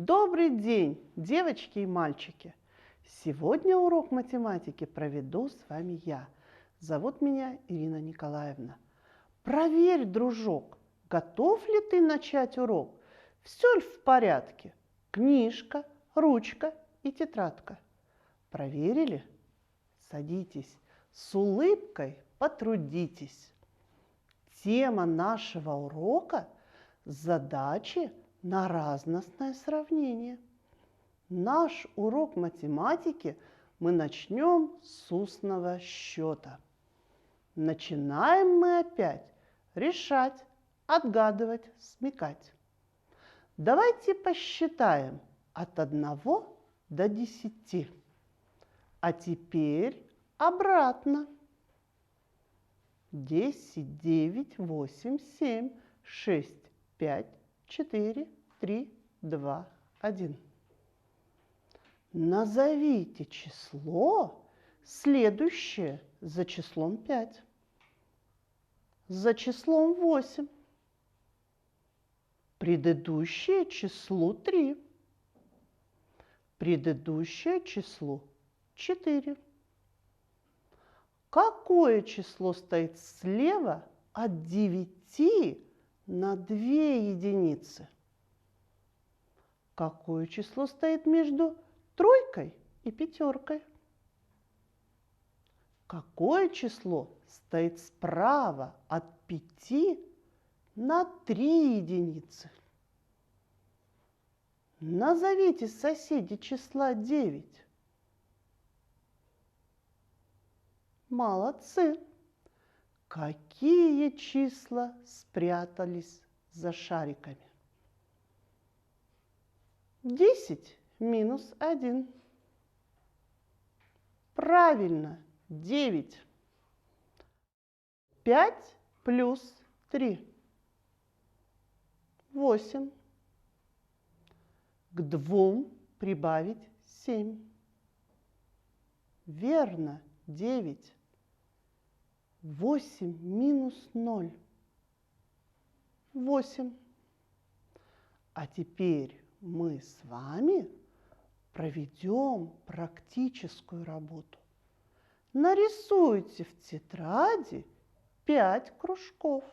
Добрый день, девочки и мальчики! Сегодня урок математики проведу с вами я. Зовут меня Ирина Николаевна. Проверь, дружок, готов ли ты начать урок? Все ли в порядке? Книжка, ручка и тетрадка. Проверили? Садитесь, с улыбкой потрудитесь. Тема нашего урока – задачи на разностное сравнение. Наш урок математики мы начнем с устного счета. Начинаем мы опять решать, отгадывать, смекать. Давайте посчитаем от 1 до 10. А теперь обратно. 10, 9, 8, 7, 6, 5, 4, 3, 2, 1. Назовите число, следующее за числом 5. За числом 8. Предыдущее числу 3. Предыдущее числу 4. Какое число стоит слева от 9 на 2 единицы? Какое число стоит между тройкой и пятеркой? Какое число стоит справа от 5 на 3 единицы? Назовите соседей числа 9. Молодцы! Какие числа спрятались за шариками? 10 минус 1. Правильно, 9. 5 плюс 3. 8. К 2 прибавить 7. Верно, 9. 8 минус 0. 8. А теперь мы с вами проведем практическую работу. Нарисуйте в тетради 5 кружков.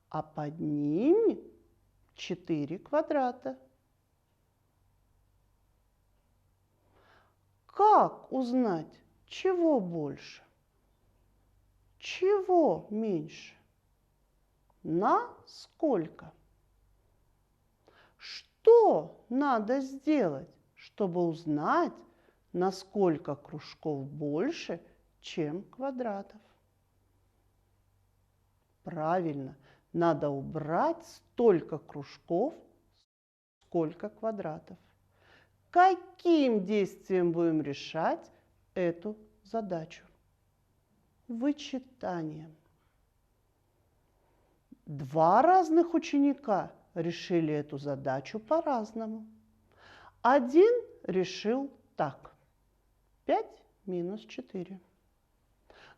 А под ними 4 квадрата. Как узнать, чего больше, чего меньше? На сколько? Что надо сделать, чтобы узнать, насколько кружков больше, чем квадратов? Правильно, надо убрать столько кружков, сколько квадратов. Каким действием будем решать эту задачу? Вычитанием. 2 разных ученика решили эту задачу по-разному. Один решил так. 5 минус 4.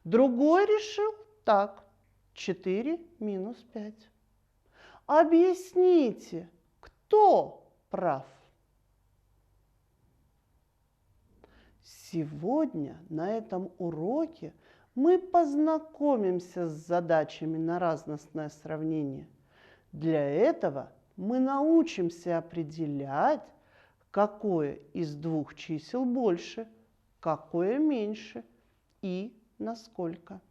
Другой решил так. 4 минус 5. Объясните, кто прав? Сегодня на этом уроке мы познакомимся с задачами на разностное сравнение. Для этого мы научимся определять, какое из 2 чисел больше, какое меньше и насколько.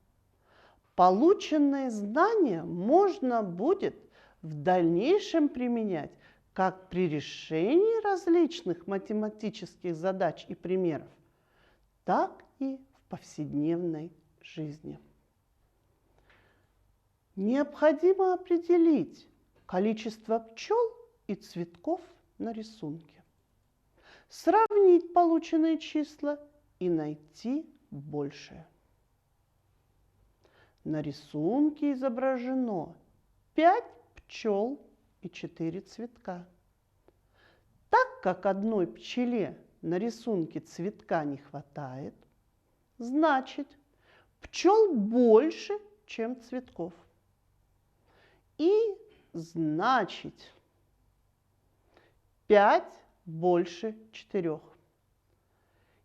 Полученные знания можно будет в дальнейшем применять как при решении различных математических задач и примеров, так и в повседневной жизни. Необходимо определить количество пчел и цветков на рисунке, сравнить полученные числа и найти большее. На рисунке изображено 5 пчел и 4 цветка. Так как одной пчеле на рисунке цветка не хватает, значит, пчел больше, чем цветков. и значить. 5 больше 4.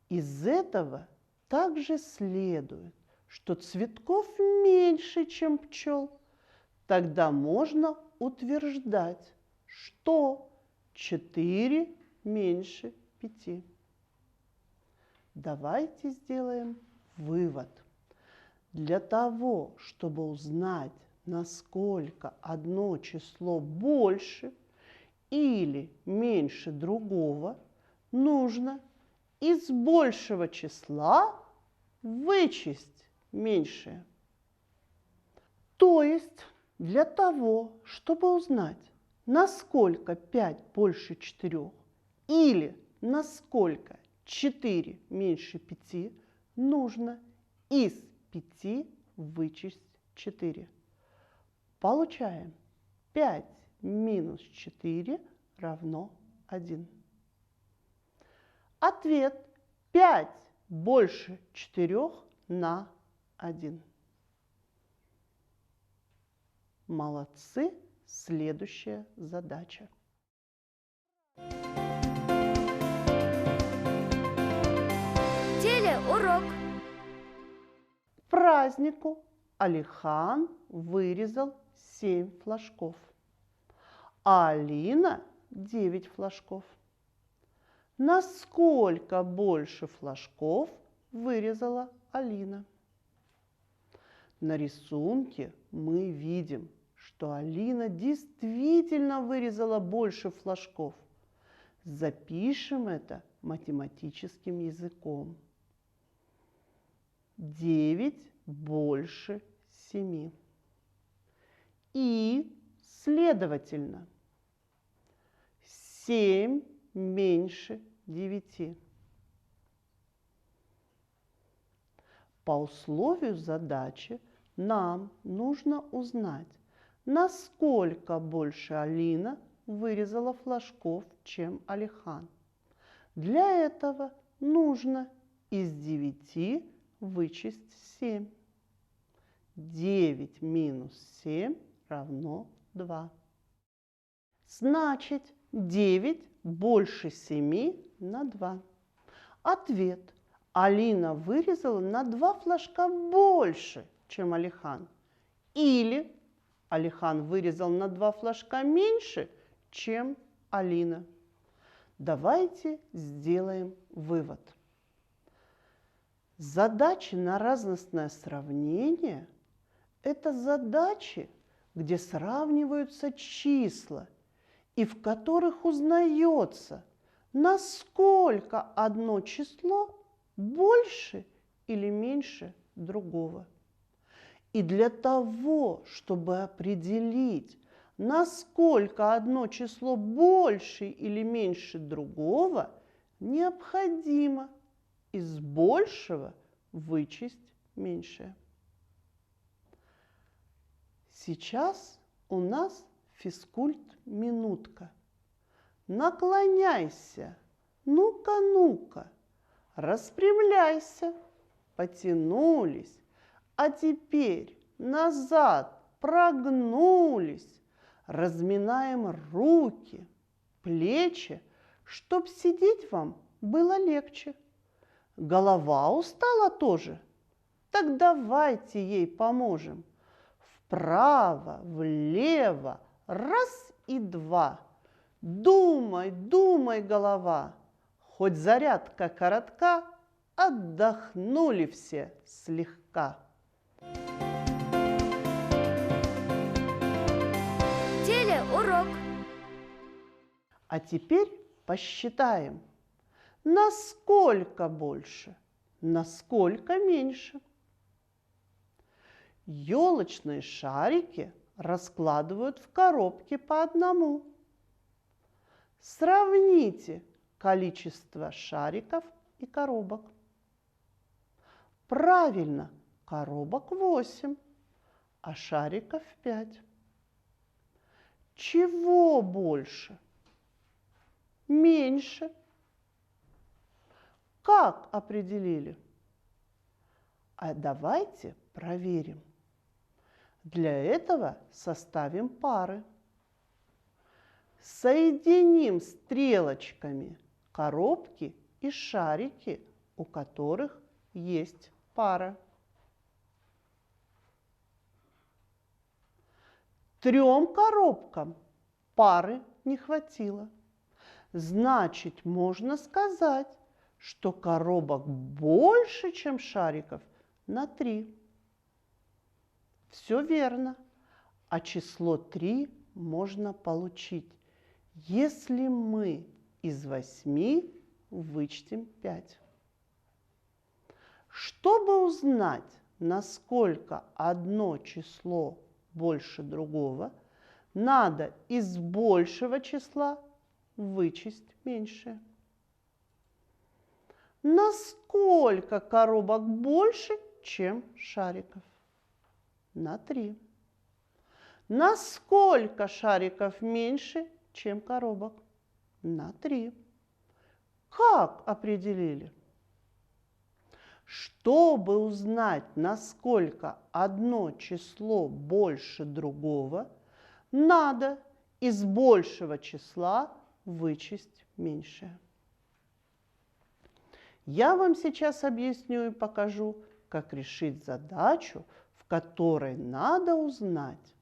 Из этого также следует, что цветков меньше, чем пчел. Тогда можно утверждать, что 4 меньше 5. Давайте сделаем вывод. Для того, чтобы узнать, насколько одно число больше или меньше другого, нужно из большего числа вычесть меньшее. То есть для того, чтобы узнать, насколько 5 больше 4 или насколько 4 меньше 5, нужно из 5 вычесть 4. Получаем 5 минус 4 равно 1. Ответ 5 больше 4 на 1. Молодцы! Следующая задача. Телеурок. К празднику Алихан вырезал 7 флажков, а Алина 9 флажков. Насколько больше флажков вырезала Алина? На рисунке мы видим, что Алина действительно вырезала больше флажков. Запишем это математическим языком. 9 больше 7. И, следовательно, 7 меньше 9. По условию задачи нам нужно узнать, насколько больше Алина вырезала флажков, чем Алихан. Для этого нужно из 9 вычесть 7. 9 минус 7 равно 2. Значит, 9 больше 7 на 2. Ответ. Алина вырезала на 2 флажка больше, чем Алихан. Или Алихан вырезал на 2 флажка меньше, чем Алина. Давайте сделаем вывод. Задачи на разностное сравнение – это задачи, где сравниваются числа и в которых узнается, насколько одно число больше или меньше другого. И для того, чтобы определить, насколько одно число больше или меньше другого, необходимо из большего вычесть меньшее. Сейчас у нас физкульт-минутка. Наклоняйся, ну-ка, ну-ка, распрямляйся, потянулись, а теперь назад прогнулись, разминаем руки, плечи, чтоб сидеть вам было легче. Голова устала тоже? Так давайте ей поможем. Вправо, влево, раз и два. Думай, думай, голова. Хоть зарядка коротка, отдохнули все слегка. Телеурок. А теперь посчитаем, насколько больше, насколько меньше. Елочные шарики раскладывают в коробке по одному. Сравните количество шариков и коробок. Правильно, коробок 8, а шариков 5. Чего больше? Меньше. Как определили? А давайте проверим. Для этого составим пары. Соединим стрелочками коробки и шарики, у которых есть пара. 3 коробкам пары не хватило. Значит, можно сказать, что коробок больше, чем шариков, на 3. Все верно. А число 3 можно получить, если мы из 8 вычтем 5. Чтобы узнать, насколько одно число больше другого, надо из большего числа вычесть меньшее. Насколько коробок больше, чем шариков? На 3. Насколько шариков меньше, чем коробок? На 3. Как определили? Чтобы узнать, насколько одно число больше другого, надо из большего числа вычесть меньшее. Я вам сейчас объясню и покажу, как решить задачу, в которой надо узнать,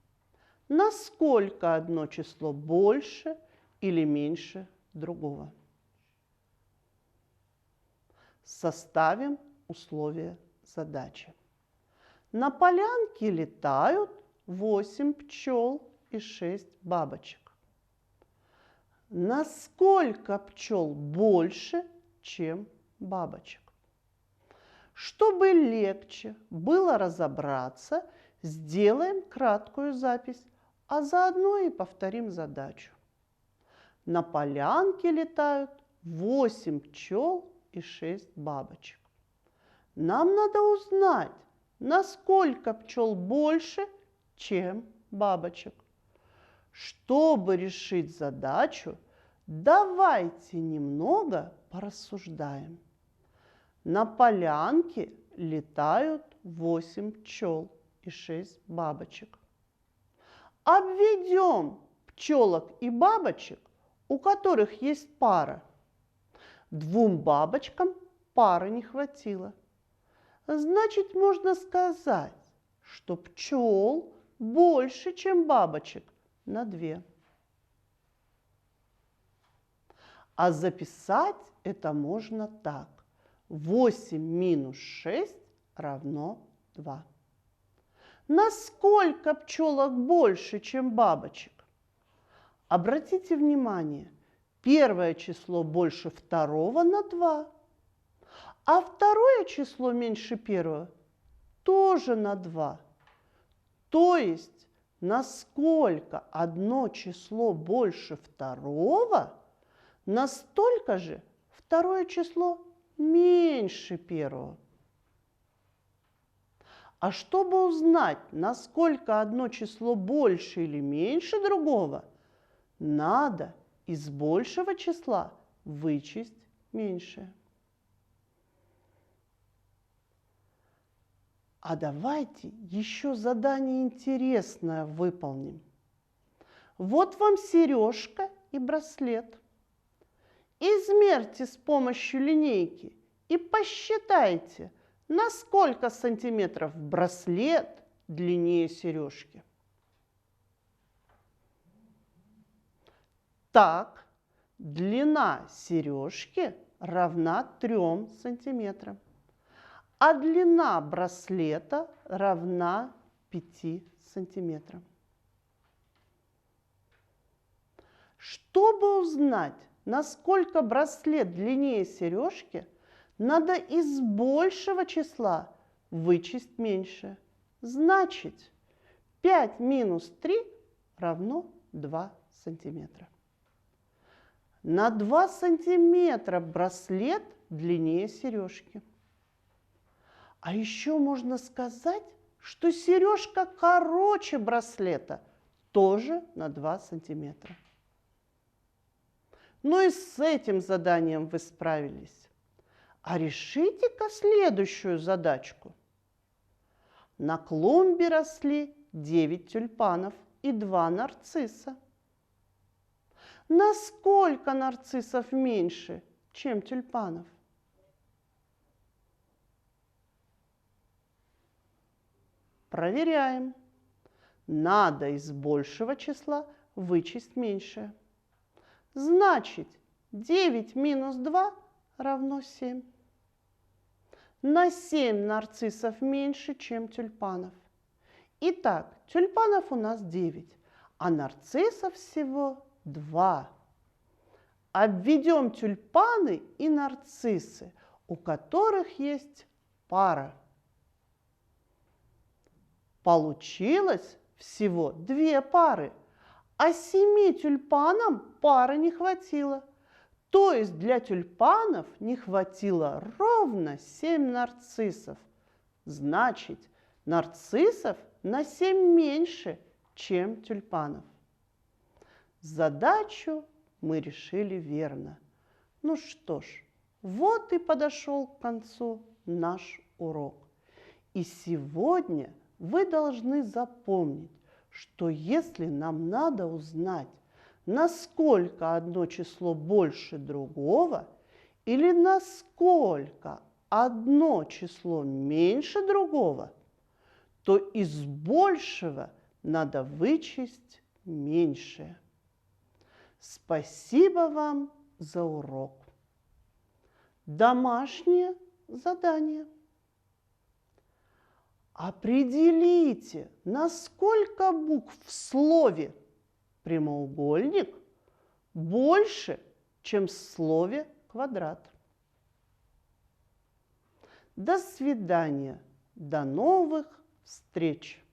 насколько одно число больше или меньше другого. Составим условия задачи. На полянке летают 8 пчел и 6 бабочек. Насколько пчел больше, чем бабочек? Чтобы легче было разобраться, сделаем краткую запись, а заодно и повторим задачу. На полянке летают 8 пчел и 6 бабочек. Нам надо узнать, насколько пчел больше, чем бабочек. Чтобы решить задачу, давайте немного порассуждаем. На полянке летают 8 пчел и 6 бабочек. Обведем пчелок и бабочек, у которых есть пара. 2 бабочкам пары не хватило. Значит, можно сказать, что пчел больше, чем бабочек, на 2. А записать это можно так. 8 минус 6 равно 2. Насколько пчелок больше, чем бабочек? Обратите внимание, первое число больше второго на 2. А второе число меньше первого тоже на 2. То есть, насколько одно число больше второго, настолько же второе число меньше первого. А чтобы узнать, насколько одно число больше или меньше другого, надо из большего числа вычесть меньшее. А давайте еще задание интересное выполним. Вот вам сережка и браслет. Измерьте с помощью линейки и посчитайте, на сколько сантиметров браслет длиннее сережки. Так, длина сережки равна 3 сантиметрам. А длина браслета равна 5 сантиметрам. Чтобы узнать, насколько браслет длиннее сережки, надо из большего числа вычесть меньшее. Значит, 5 минус 3 равно 2 сантиметра. На 2 сантиметра браслет длиннее сережки. А еще можно сказать, что сережка короче браслета, тоже на 2 сантиметра. Ну и с этим заданием вы справились. А решите-ка следующую задачку. На клумбе росли 9 тюльпанов и 2 нарцисса. Насколько нарциссов меньше, чем тюльпанов? Проверяем. Надо из большего числа вычесть меньшее. Значит, 9 минус 2 равно 7. На 7 нарциссов меньше, чем тюльпанов. Итак, тюльпанов у нас 9, а нарциссов всего 2. Обведем тюльпаны и нарциссы, у которых есть пара. Получилось всего 2 пары, а 7 тюльпанам пары не хватило. То есть для тюльпанов не хватило ровно 7 нарциссов. Значит, нарциссов на 7 меньше, чем тюльпанов. Задачу мы решили верно. Ну что ж, вот и подошел к концу наш урок. И сегодня вы должны запомнить, что если нам надо узнать, насколько одно число больше другого или насколько одно число меньше другого, то из большего надо вычесть меньшее. Спасибо вам за урок. Домашнее задание. Определите, насколько букв в слове прямоугольник больше, чем в слове квадрат. До свидания. До новых встреч.